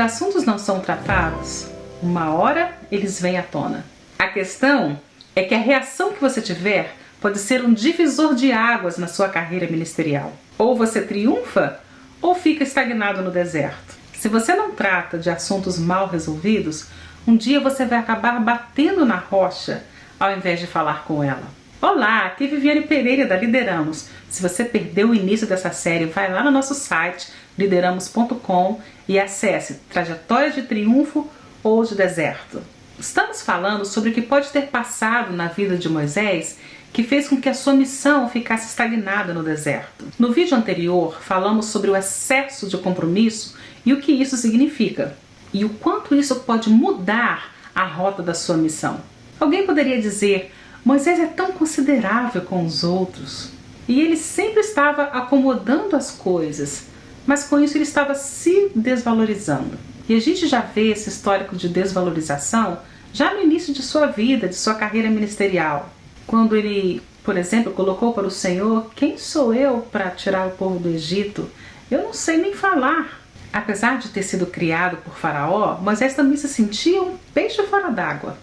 assuntos não são tratados, uma hora eles vêm à tona. A questão é que a reação que você tiver pode ser um divisor de águas na sua carreira ministerial. Ou você triunfa, ou fica estagnado no deserto. Se você não trata de assuntos mal resolvidos, um dia você vai acabar batendo na rocha ao invés de falar com ela. Olá, aqui é Viviane Pereira da Lideramos. Se você perdeu o início dessa série, vai lá no nosso site lideramos.com e acesse Trajetória de Triunfo ou de Deserto. Estamos falando sobre o que pode ter passado na vida de Moisés que fez com que a sua missão ficasse estagnada no deserto. No vídeo anterior, falamos sobre o excesso de compromisso e o que isso significa, e o quanto isso pode mudar a rota da sua missão. Alguém poderia dizer: Moisés é tão considerável com os outros, e ele sempre estava acomodando as coisas, mas com isso ele estava se desvalorizando. E a gente já vê esse histórico de desvalorização já no início de sua vida, de sua carreira ministerial. Quando ele, por exemplo, colocou para o Senhor: quem sou eu para tirar o povo do Egito? Eu não sei nem falar. Apesar de ter sido criado por Faraó, Moisés também se sentia um peixe fora d'água.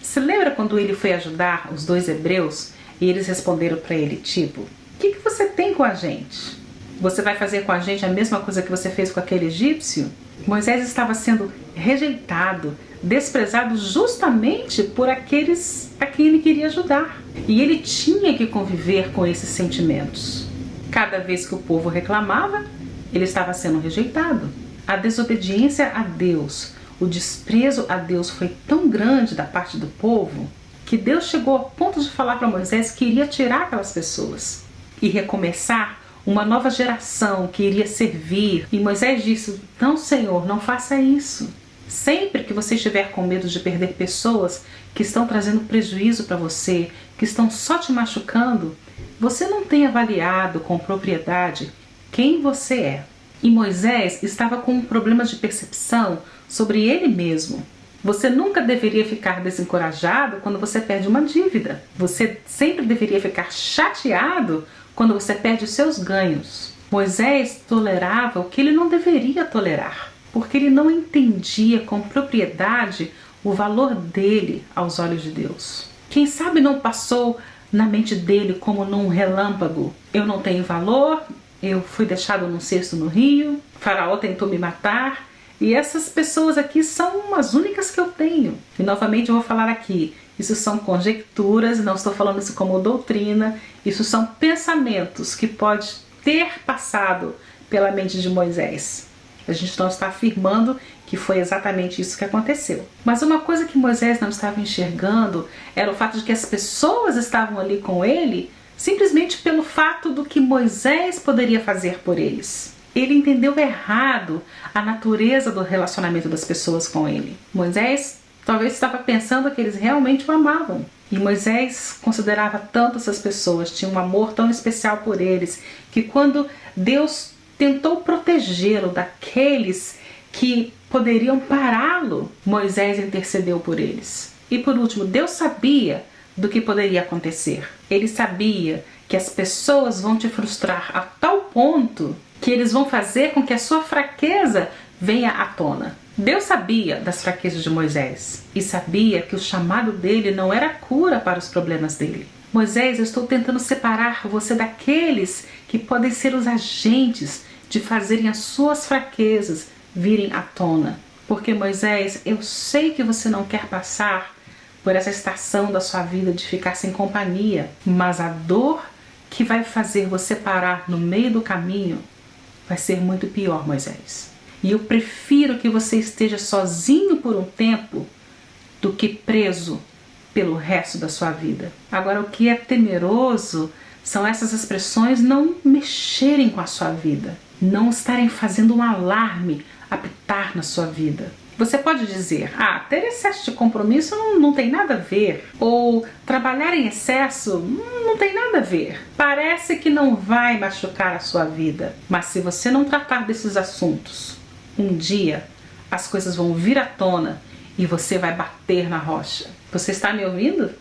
Se lembra quando ele foi ajudar os dois hebreus e eles responderam para ele, tipo: o que você tem com a gente? Você vai fazer com a gente a mesma coisa que você fez com aquele egípcio? Moisés estava sendo rejeitado, desprezado justamente por aqueles a quem ele queria ajudar. E ele tinha que conviver com esses sentimentos. Cada vez que o povo reclamava, ele estava sendo rejeitado. A desobediência a Deus, o desprezo a Deus foi tão grande da parte do povo que Deus chegou ao ponto de falar para Moisés que iria tirar aquelas pessoas e recomeçar uma nova geração que iria servir. E Moisés disse: não, Senhor, não faça isso. Sempre que você estiver com medo de perder pessoas que estão trazendo prejuízo para você, que estão só te machucando, você não tem avaliado com propriedade quem você é. E Moisés estava com um problema de percepção sobre ele mesmo. Você nunca deveria ficar desencorajado quando você perde uma dívida. Você sempre deveria ficar chateado quando você perde os seus ganhos. Moisés tolerava o que ele não deveria tolerar, porque ele não entendia com propriedade o valor dele aos olhos de Deus. Quem sabe não passou na mente dele como num relâmpago: eu não tenho valor, eu fui deixado num cesto no rio, Faraó tentou me matar, e essas pessoas aqui são as únicas que eu tenho. E novamente eu vou falar aqui, isso são conjecturas, não estou falando isso como doutrina, isso são pensamentos que pode ter passado pela mente de Moisés. A gente não está afirmando que foi exatamente isso que aconteceu. Mas uma coisa que Moisés não estava enxergando era o fato de que as pessoas estavam ali com ele simplesmente pelo fato do que Moisés poderia fazer por eles. Ele entendeu errado a natureza do relacionamento das pessoas com ele. Moisés talvez estava pensando que eles realmente o amavam. E Moisés considerava tanto essas pessoas, tinha um amor tão especial por eles, que quando Deus tentou protegê-lo daqueles que poderiam pará-lo, Moisés intercedeu por eles. E por último, Deus sabia do que poderia acontecer. Ele sabia que as pessoas vão te frustrar a tal ponto que eles vão fazer com que a sua fraqueza venha à tona. Deus sabia das fraquezas de Moisés e sabia que o chamado dele não era cura para os problemas dele. Moisés, eu estou tentando separar você daqueles que podem ser os agentes de fazerem as suas fraquezas virem à tona. Porque, Moisés, eu sei que você não quer passar por essa estação da sua vida de ficar sem companhia, mas a dor que vai fazer você parar no meio do caminho vai ser muito pior, Moisés. E eu prefiro que você esteja sozinho por um tempo do que preso pelo resto da sua vida. Agora, o que é temeroso são essas expressões não mexerem com a sua vida, não estarem fazendo um alarme apitar na sua vida. Você pode dizer: ter excesso de compromisso não tem nada a ver. Ou trabalhar em excesso não tem nada a ver. Parece que não vai machucar a sua vida. Mas se você não tratar desses assuntos, um dia as coisas vão vir à tona e você vai bater na rocha. Você está me ouvindo?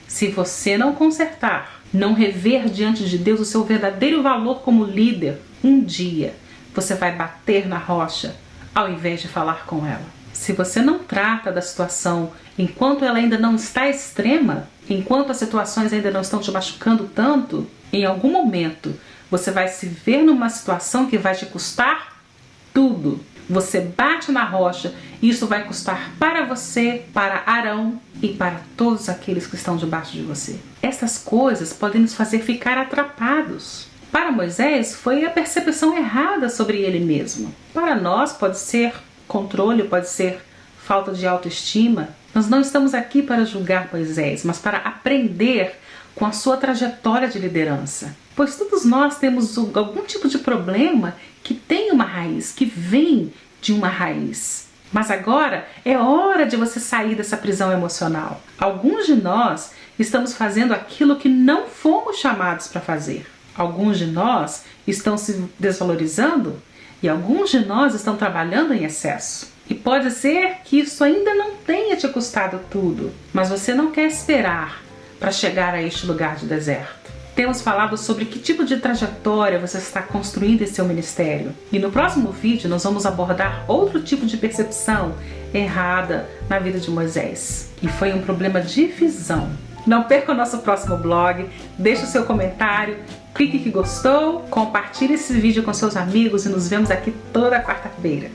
Se você não consertar, não rever diante de Deus o seu verdadeiro valor como líder, um dia você vai bater na rocha ao invés de falar com ela. Se você não trata da situação enquanto ela ainda não está extrema, enquanto as situações ainda não estão te machucando tanto, em algum momento você vai se ver numa situação que vai te custar tudo. Você bate na rocha e isso vai custar para você, para Arão e para todos aqueles que estão debaixo de você. Essas coisas podem nos fazer ficar atrapados. Para Moisés foi a percepção errada sobre ele mesmo. Para nós pode ser controle, pode ser falta de autoestima. Nós não estamos aqui para julgar Moisés, mas para aprender com a sua trajetória de liderança. Pois todos nós temos algum tipo de problema que tem uma raiz, que vem de uma raiz. Mas agora é hora de você sair dessa prisão emocional. Alguns de nós estamos fazendo aquilo que não fomos chamados para fazer. Alguns de nós estão se desvalorizando e alguns de nós estão trabalhando em excesso. E pode ser que isso ainda não tenha te custado tudo, mas você não quer esperar para chegar a este lugar de deserto. Temos falado sobre que tipo de trajetória você está construindo em seu ministério. E no próximo vídeo nós vamos abordar outro tipo de percepção errada na vida de Moisés. E foi um problema de visão. Não perca o nosso próximo blog, deixe o seu comentário, clique que gostou, compartilhe esse vídeo com seus amigos e nos vemos aqui toda quarta-feira.